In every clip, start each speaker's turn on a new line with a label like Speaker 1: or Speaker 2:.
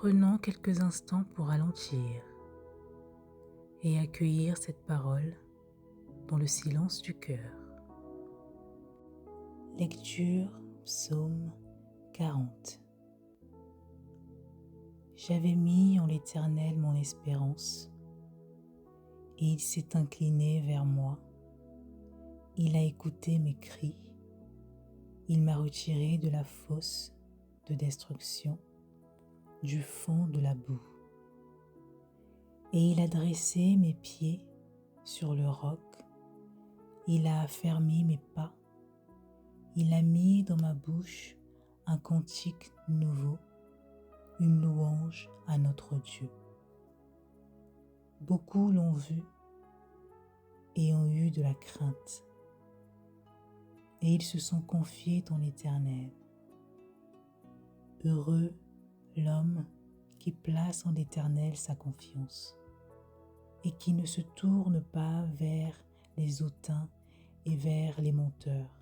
Speaker 1: Prenons quelques instants pour ralentir et accueillir cette parole dans le silence du cœur. Lecture Psaume 40. J'avais mis en l'Éternel mon espérance, et il s'est incliné vers moi. Il a écouté mes cris, il m'a retiré de la fosse de destruction, du fond de la boue. Et il a dressé mes pieds sur le roc, il a affermi mes pas, il a mis dans ma bouche un cantique nouveau, une louange à notre Dieu. Beaucoup l'ont vu et ont eu de la crainte, et ils se sont confiés en l'Éternel. Heureux l'homme qui place en l'Éternel sa confiance et qui ne se tourne pas vers les hautains et vers les menteurs.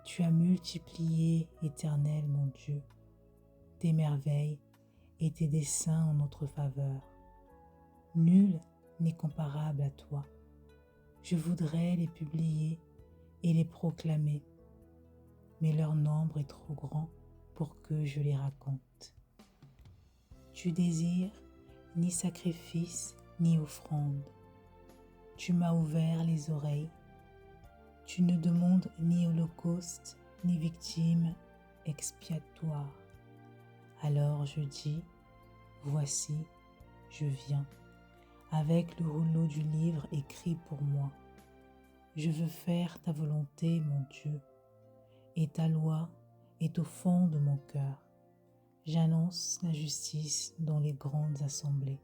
Speaker 1: Tu as multiplié, Éternel mon Dieu, tes merveilles et tes desseins en notre faveur. Nul n'est comparable à toi. Je voudrais les publier et les proclamer, mais leur nombre est trop grand pour que je les raconte. Tu désires ni sacrifice ni offrande. Tu m'as ouvert les oreilles. Tu ne demandes ni holocauste ni victime expiatoire. Alors je dis, voici, je viens, avec le rouleau du livre écrit pour moi. Je veux faire ta volonté, mon Dieu, et ta loi est au fond de mon cœur. J'annonce la justice dans les grandes assemblées.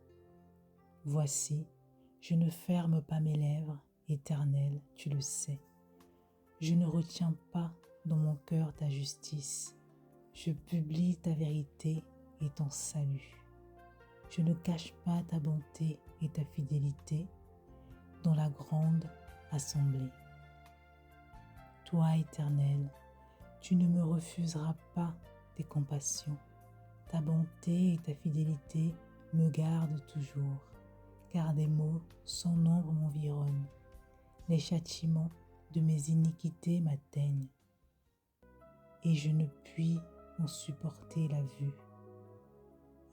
Speaker 1: Voici, je ne ferme pas mes lèvres, Éternel, tu le sais. Je ne retiens pas dans mon cœur ta justice. Je publie ta vérité et ton salut. Je ne cache pas ta bonté et ta fidélité dans la grande assemblée. Toi, Éternel, tu ne me refuseras pas tes compassions. Ta bonté et ta fidélité me gardent toujours, car des maux sans nombre m'environnent. Les châtiments de mes iniquités m'atteignent, et je ne puis en supporter la vue.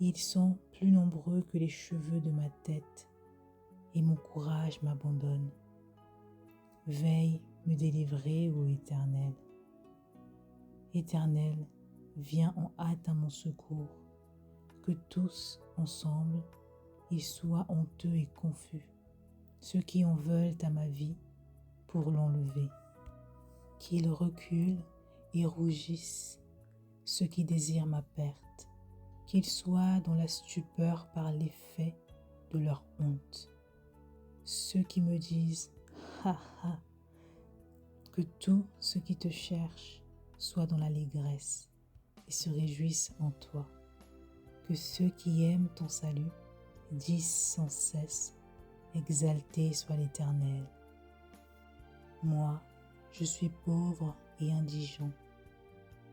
Speaker 1: Ils sont plus nombreux que les cheveux de ma tête, et mon courage m'abandonne. Veille me délivrer, ô Éternel. Éternel, viens en hâte à mon secours, que tous, ensemble, ils soient honteux et confus, ceux qui en veulent à ma vie pour l'enlever, qu'ils reculent et rougissent, ceux qui désirent ma perte, qu'ils soient dans la stupeur par l'effet de leur honte, ceux qui me disent « Ha ha !» que tous ceux qui te cherchent soient dans l'allégresse et se réjouissent en toi, que ceux qui aiment ton salut disent sans cesse « Exalté soit l'Éternel ». Moi, je suis pauvre et indigent,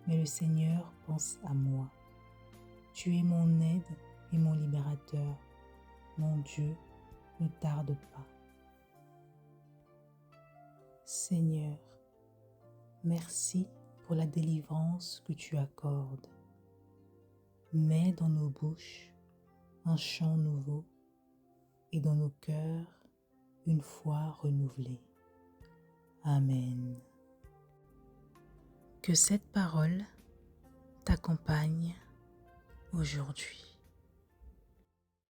Speaker 1: mais le Seigneur pense à moi. Tu es mon aide et mon libérateur. Mon Dieu, ne tarde pas. Seigneur, merci pour la délivrance que tu accordes. Mets dans nos bouches un chant nouveau et dans nos cœurs une foi renouvelée. Amen. Que cette parole t'accompagne aujourd'hui.